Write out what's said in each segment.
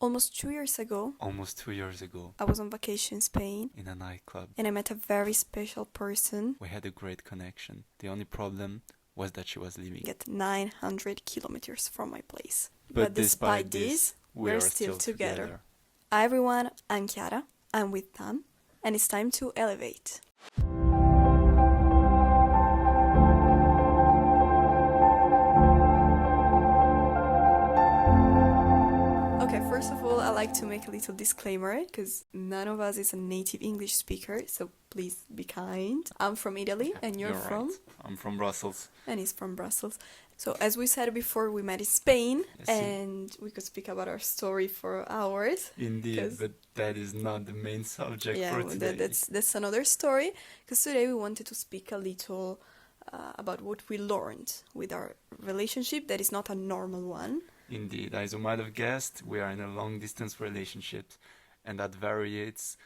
Almost 2 years ago, Almost 2 years ago, I was on vacation in Spain in a nightclub, and I met a very special person we had a great connection. The only problem was that she was leaving. at 900 kilometers from my place. But despite this, we we're are still together. together. Hi everyone, I'm Chiara, I'm with Tam, and it's time to elevate. Okay, first of all, I like to make a little disclaimer because none of us is a native English speaker, so please be kind. I'm from Italy and you're from? Right. I'm from Brussels. And he's from Brussels. So as we said before, we met in Spain, Yes, and we could speak about our story for hours. Indeed, 'Cause- but that is not the main subject Yeah, for well, today. that's another story. Because today we wanted to speak a little about what we learned with our relationship that is not a normal one. Indeed, as you might have guessed, we are in a long-distance relationship, and that varies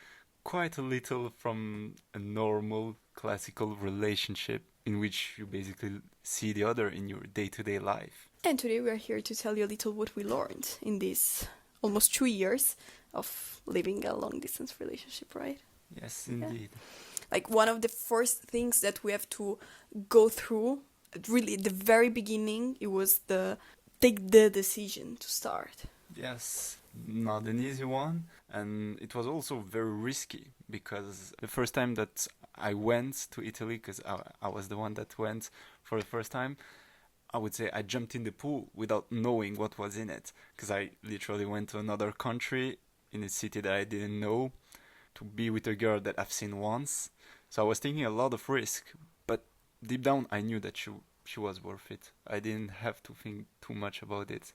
quite a little from a normal classical relationship in which you basically see the other in your day-to-day life. And today we are here to tell you a little what we learned in these almost 2 years of living a long distance relationship, right? Yes, indeed. Like one of the first things that we have to go through, really at the very beginning, it was take the decision to start. Yes, not an easy one, and it was also very risky because the first time that I went to Italy, because I was the one that went for the first time, I would say I jumped in the pool without knowing what was in it, because I literally went to another country in a city that I didn't know to be with a girl that I've seen once. So I was taking a lot of risk, but deep down I knew that she was worth it. I didn't have to think too much about it.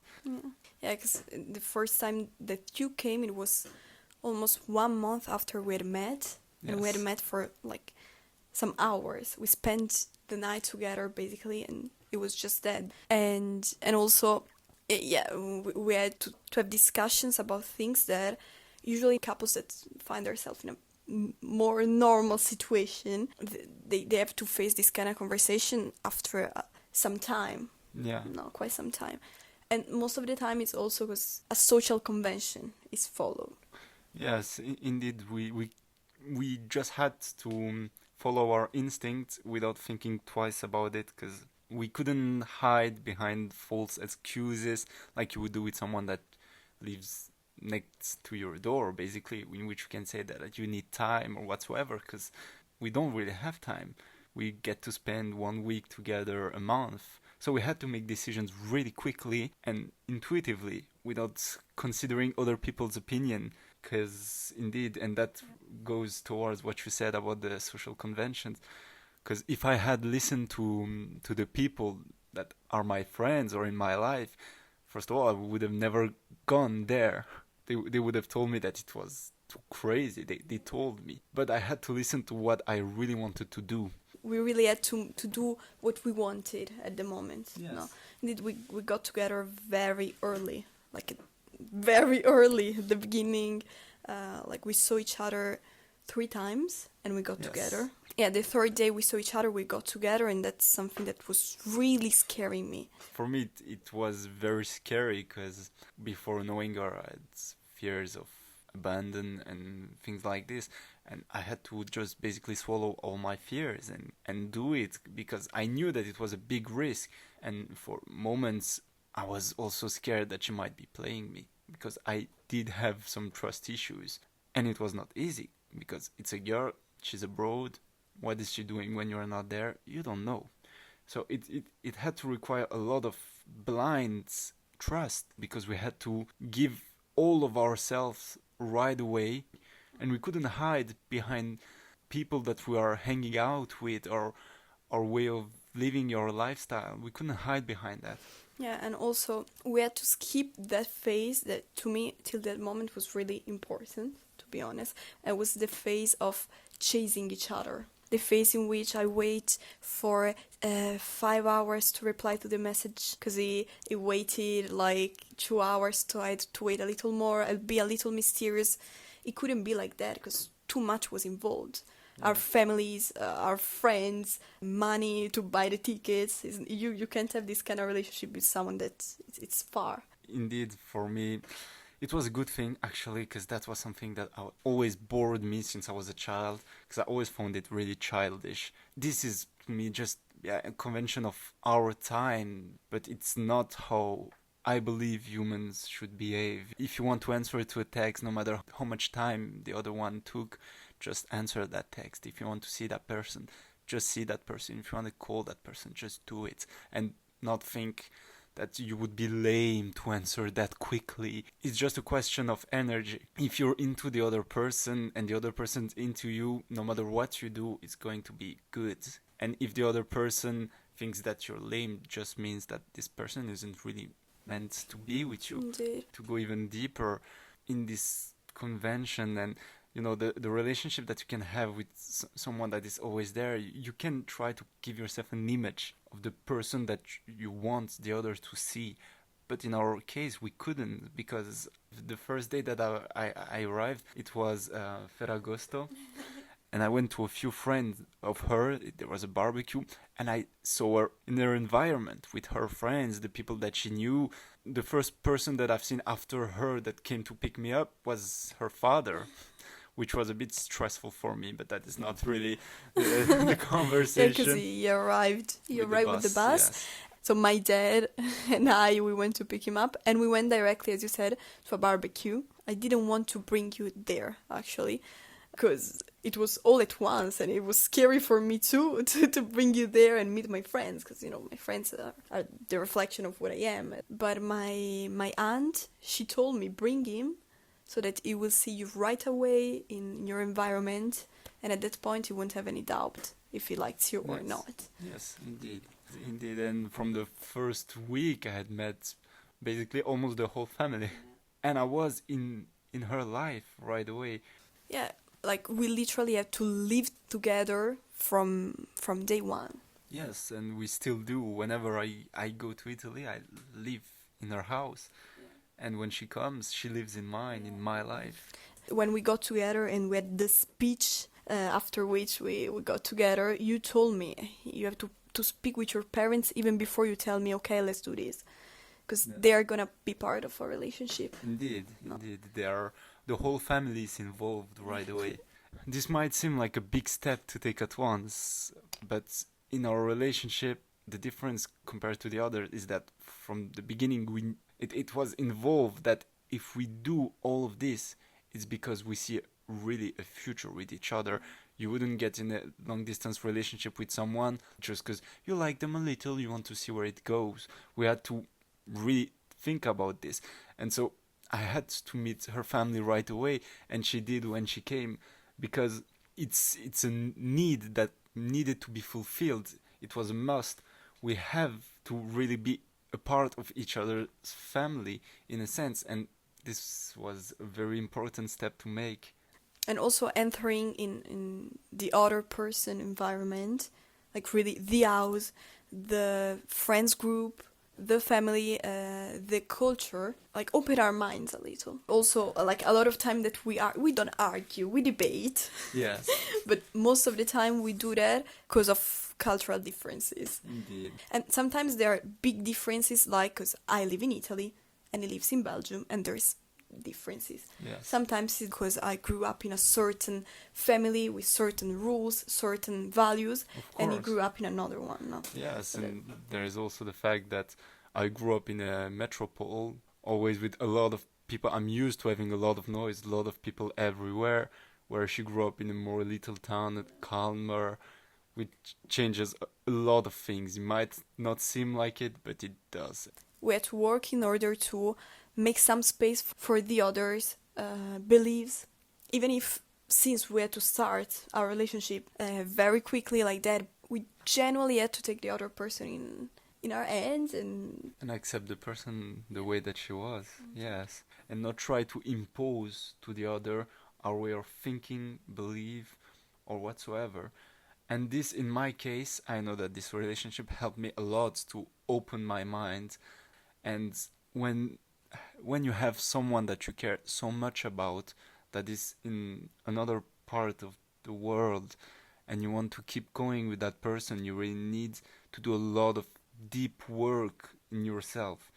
Yeah, because the first time that you came, it was almost 1 month after we had met. And we had Yes. met for like some hours. We spent the night together basically, and it was just that. And also, we had to have discussions about things that usually couples that find themselves in a more normal situation, they have to face this kind of conversation after some time. Yeah. No, quite some time. And most of the time it's also because a social convention is followed. Yes, indeed, we just had to follow our instinct without thinking twice about it, because we couldn't hide behind false excuses like you would do with someone that lives next to your door, basically, in which you can say that you need time or whatsoever, because we don't really have time. We get to spend 1 week together a month. So we had to make decisions really quickly and intuitively without considering other people's opinion. Because indeed, and that goes towards what you said about the social conventions. Because if I had listened to the people that are my friends or in my life, first of all, I would have never gone there. They would have told me that it was too crazy. They told me. But I had to listen to what I really wanted to do. We really had to do what we wanted at the moment. Yes. No? Indeed, we got together very early, like very early at the beginning. Like we saw each other 3 times and we got Yes. together. Yeah, the third day we saw each other, we got together, and that's something that was really scaring me. For me, it was very scary because before knowing her, I had fears of abandon and things like this. And I had to just basically swallow all my fears and do it because I knew that it was a big risk. And for moments, I was also scared that she might be playing me because I did have some trust issues. And it was not easy because it's a girl, she's abroad. What is she doing when you're not there? You don't know. So it had to require a lot of blind trust because we had to give all of ourselves right away, and we couldn't hide behind people that we are hanging out with or our way of living your lifestyle. We couldn't hide behind that. Yeah, and also we had to skip that phase that to me till that moment was really important, to be honest. It was the phase of chasing each other. The phase in which I wait for 5 hours to reply to the message because he waited like 2 hours, so I had to wait a little more. I'll be a little mysterious. It couldn't be like that because too much was involved. Yeah. Our families, our friends, money to buy the tickets. You can't have this kind of relationship with someone that it's far. Indeed, for me, It was a good thing actually, because that was something that always bored me since I was a child, because I always found it really childish. This is to me just, yeah, a convention of our time, but it's not how I believe humans should behave. If you want to answer to a text, no matter how much time the other one took, just answer that text. If you want to see that person, just see that person. If you want to call that person, just do it. And not think that you would be lame to answer that quickly. It's just a question of energy. If you're into the other person and the other person's into you, no matter what you do, it's going to be good. And if the other person thinks that you're lame, just means that this person isn't really meant to be with you. Indeed. To go even deeper in this convention, and the relationship that you can have with someone that is always there, you can try to give yourself an image of the person that you want the other to see. But in our case, we couldn't, because the first day that I arrived, it was Ferragosto. And I went to a few friends of her. There was a barbecue, and I saw her in her environment with her friends, the people that she knew. The first person that I've seen after her that came to pick me up was her father, which was a bit stressful for me, but that is not really the Yeah, conversation. because he arrived. He With the arrived with the bus. yes. So my dad and I, we went to pick him up, and we went directly, as you said, to a barbecue. I didn't want to bring you there, actually, because it was all at once, and it was scary for me too to bring you there and meet my friends, because my friends are the reflection of what I am. But my aunt, she told me, bring him so that he will see you right away in your environment, and at that point he won't have any doubt if he likes you or Yes. not. Yes, indeed. Indeed, and from the first week I had met basically almost the whole family. And I was in her life right away. Yeah, like we literally have to live together from day one. Yes, and we still do. Whenever I go to Italy, I live in her house. And when she comes, she lives in mine, in my life. When we got together and we had the speech after which we got together, you told me you have to speak with your parents even before you tell me, okay, let's do this. Because Yeah. they are going to be part of our relationship. Indeed, No. indeed. The whole family is involved right away. This might seem like a big step to take at once, but in our relationship, the difference compared to the other is that from the beginning, it was involved that if we do all of this, it's because we see really a future with each other. You wouldn't get in a long distance relationship with someone just because you like them a little, you want to see where it goes. We had to really think about this. And so I had to meet her family right away, and she did when she came, because it's a need that needed to be fulfilled. It was a must. We have to really be a part of each other's family in a sense, and this was a very important step to make. And also entering in the other person environment, like really the house, the friends group, the family, the culture, like open our minds a little. Also, like a lot of time that we don't argue, we debate, Yes, but most of the time we do that because of cultural differences. indeed. And sometimes there are big differences, like because I live in Italy and he lives in Belgium, and there's differences. Yes. Sometimes it's because I grew up in a certain family with certain rules, certain values, Of and he course. grew up in another one. No? Yes, and there is also the fact that I grew up in a metropole, always with a lot of people. I'm used to having a lot of noise, a lot of people everywhere, where she grew up in a more little town, calmer, which changes a lot of things. It might not seem like it, but it does. We had to work in order to make some space for the others' beliefs, even if since we had to start our relationship very quickly like that, we genuinely had to take the other person in our hands and accept the person the way that she was, yes. And not try to impose to the other our way of thinking, belief, or whatsoever. And this, in my case, I know that this relationship helped me a lot to open my mind. And when you have someone that you care so much about that is in another part of the world, and you want to keep going with that person, you really need to do a lot of deep work in yourself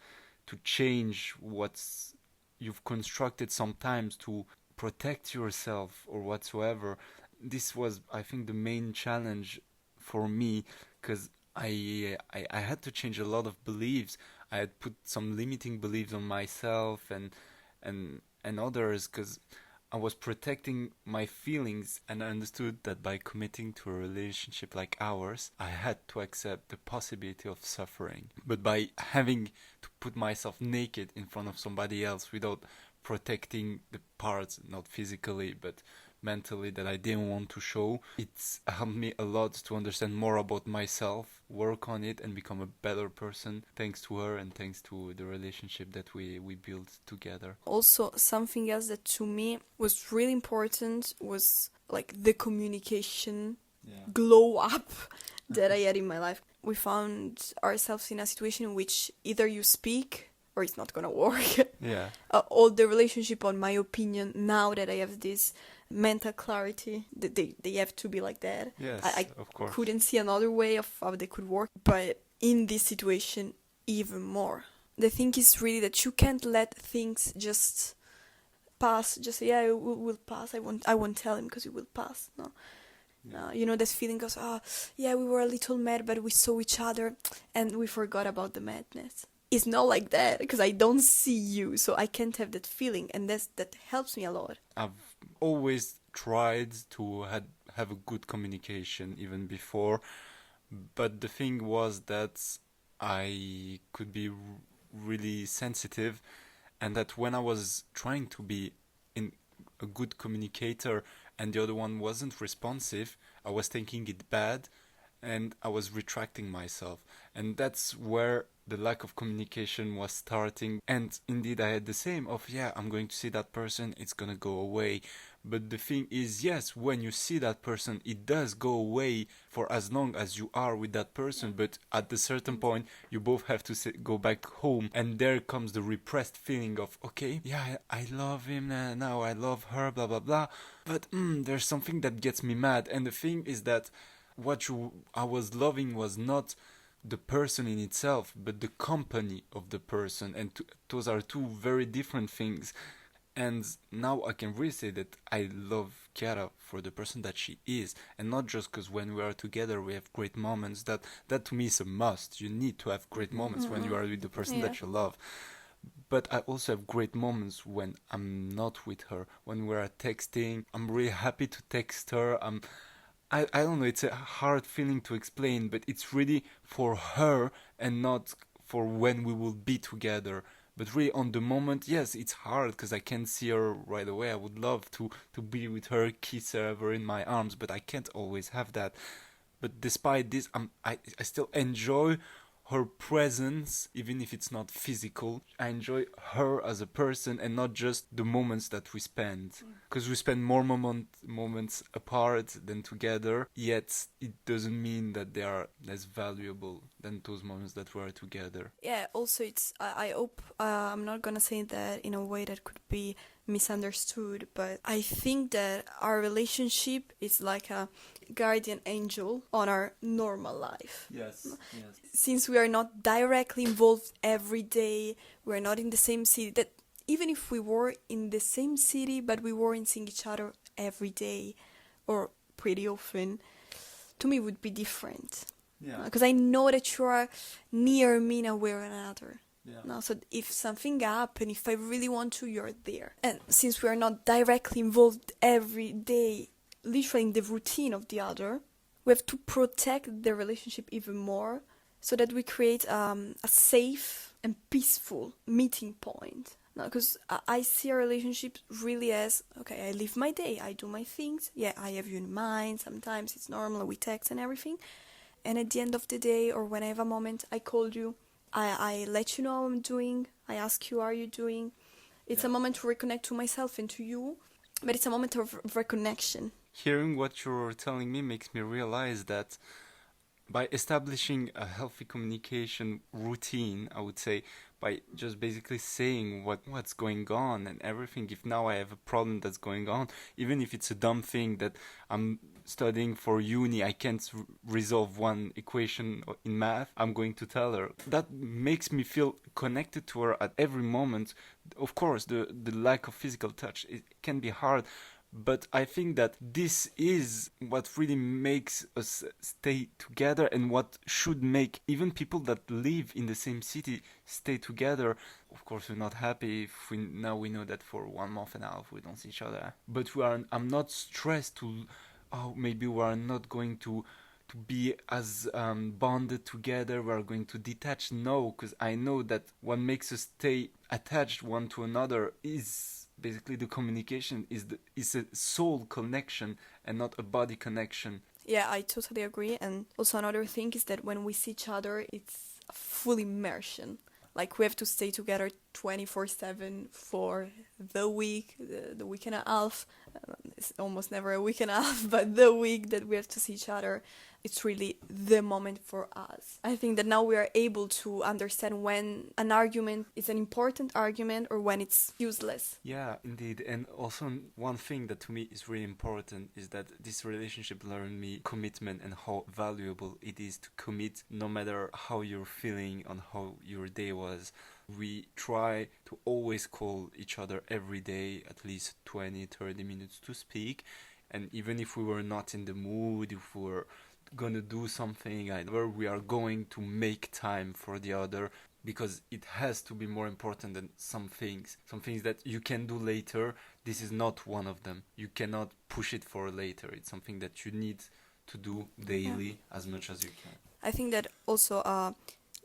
to change what's you've constructed sometimes to protect yourself or whatsoever. This was, I think, the main challenge for me, because I had to change a lot of beliefs. I had put some limiting beliefs on myself and others, because I was protecting my feelings, and I understood that by committing to a relationship like ours, I had to accept the possibility of suffering. But by having to put myself naked in front of somebody else without protecting the parts, not physically, but mentally, that I didn't want to show, it's helped me a lot to understand more about myself, work on it, and become a better person thanks to her and thanks to the relationship that we built together. Also, something else that to me was really important was like the communication glow up that I had in my life. We found ourselves in a situation in which either you speak or it's not gonna work. Yeah. All the relationship, on my opinion, now that I have this mental clarity, that they have to be like that. Yes, I of course. couldn't see another way of how they could work, but in this situation, even more. The thing is really that you can't let things just pass. Just say, yeah, it will pass. I won't tell him because it will pass. No. No, you know, that feeling goes, oh, yeah, we were a little mad, but we saw each other and we forgot about the madness. It's not like that, because I don't see you, so I can't have that feeling, and that helps me a lot. I've always tried to have a good communication even before, but the thing was that I could be really sensitive, and that when I was trying to be in a good communicator and the other one wasn't responsive, I was taking it bad and I was retracting myself. And that's where the lack of communication was starting. And indeed, I had the same of, yeah, I'm going to see that person, it's gonna go away. But the thing is, yes, when you see that person, it does go away for as long as you are with that person. But at a certain point, you both have to go back home. And there comes the repressed feeling of, okay, yeah, I love him now, I love her, blah, blah, blah. But there's something that gets me mad. And the thing is that I was loving was not the person in itself, but the company of the person, and those are two very different things. And now I can really say that I love Chiara for the person that she is, and not just because when we are together we have great moments. That to me is a must. You need to have great moments when you are with the person that you love. But I also have great moments when I'm not with her, when we are texting. I'm really happy to text her. I don't know, it's a hard feeling to explain, but it's really for her and not for when we will be together. But really on the moment, yes, it's hard because I can't see her right away. I would love to be with her, kiss her, have her in my arms, but I can't always have that. But despite this, I still enjoy her presence, even if it's not physical. I enjoy her as a person and not just the moments that we spend. Because we spend more moments apart than together, yet it doesn't mean that they are less valuable than those moments that we are together. Yeah, also I hope I'm not gonna say that in a way that could be misunderstood, but I think that our relationship is like a guardian angel on our normal life. Yes. Since we are not directly involved every day, we're not in the same city, that even if we were in the same city but we weren't seeing each other every day or pretty often, to me it would be different. Yeah. Because I know that you are near me in a way or another. Yeah. No, so if something happens, if I really want to, you're there. And since we are not directly involved every day, literally in the routine of the other, we have to protect the relationship even more so that we create a safe and peaceful meeting point. Because I see a relationship really as, okay, I live my day, I do my things, yeah, I have you in mind, sometimes it's normal, we text and everything. And at the end of the day, or when I have a moment, I call you, I let you know how I'm doing, I ask you how are you doing. It's a moment to reconnect to myself and to you, but it's a moment of reconnection. Hearing what you're telling me makes me realize that by establishing a healthy communication routine, I would say, by just basically saying what's going on and everything. If now I have a problem that's going on, even if it's a dumb thing that I'm studying for uni, I can't resolve one equation in math, I'm going to tell her. That makes me feel connected to her at every moment. Of course, the lack of physical touch, it can be hard, but I think that this is what really makes us stay together, and what should make even people that live in the same city stay together. Of course, we're not happy if we know that for 1 month and a half we don't see each other. But I'm not stressed to, oh, maybe we are not going to be as bonded together, we are going to detach. No, because I know that what makes us stay attached one to another is basically the communication, is a soul connection and not a body connection. Yeah, I totally agree. And also another thing is that when we see each other, it's a full immersion. Like we have to stay together 24/7 for the week, the week and a half. It's almost never a week and a half, but the week that we have to see each other, it's really the moment for us. I think that now we are able to understand when an argument is an important argument or when it's useless. Yeah, indeed. And also, one thing that to me is really important is that this relationship learned me commitment and how valuable it is to commit no matter how you're feeling and how your day was. We try to always call each other every day, at least 20-30 minutes to speak. And even if we were not in the mood, if we were gonna do something, where we are going to make time for the other, because it has to be more important than some things that you can do later. This is not one of them. You cannot push it for later. It's something that you need to do daily, as much as you can. I think that also a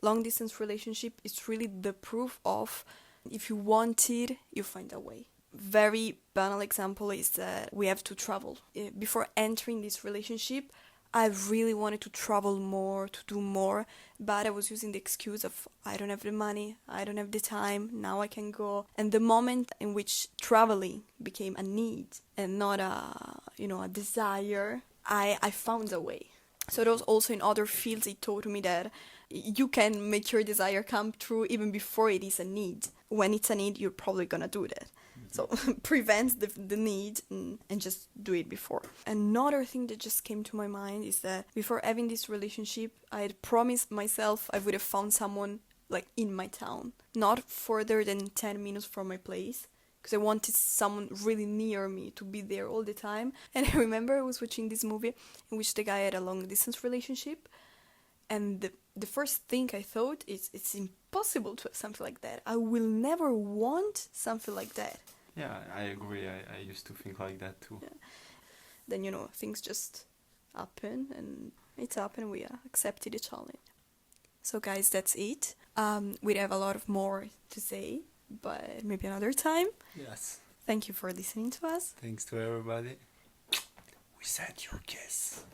long distance relationship is really the proof of if you want it, you find a way. Very banal example is that we have to travel. Before entering this relationship, I really wanted to travel more, to do more, but I was using the excuse of I don't have the money, I don't have the time, now I can go. And the moment in which traveling became a need and not a desire, I found a way. So those also in other fields, it taught me that you can make your desire come true even before it is a need. When it's a need, you're probably gonna do that. So prevent the need and just do it before. Another thing that just came to my mind is that before having this relationship, I had promised myself I would have found someone like in my town, not further than 10 minutes from my place, because I wanted someone really near me to be there all the time. And I remember I was watching this movie in which the guy had a long distance relationship, and the first thing I thought is it's impossible to have something like that. I will never want something like that. Yeah, I agree. I used to think like that too. Yeah. Then, things just happen, and it's happened. We accepted each other. So, guys, that's it. We have a lot of more to say, but maybe another time. Yes. Thank you for listening to us. Thanks to everybody. We sent your kiss.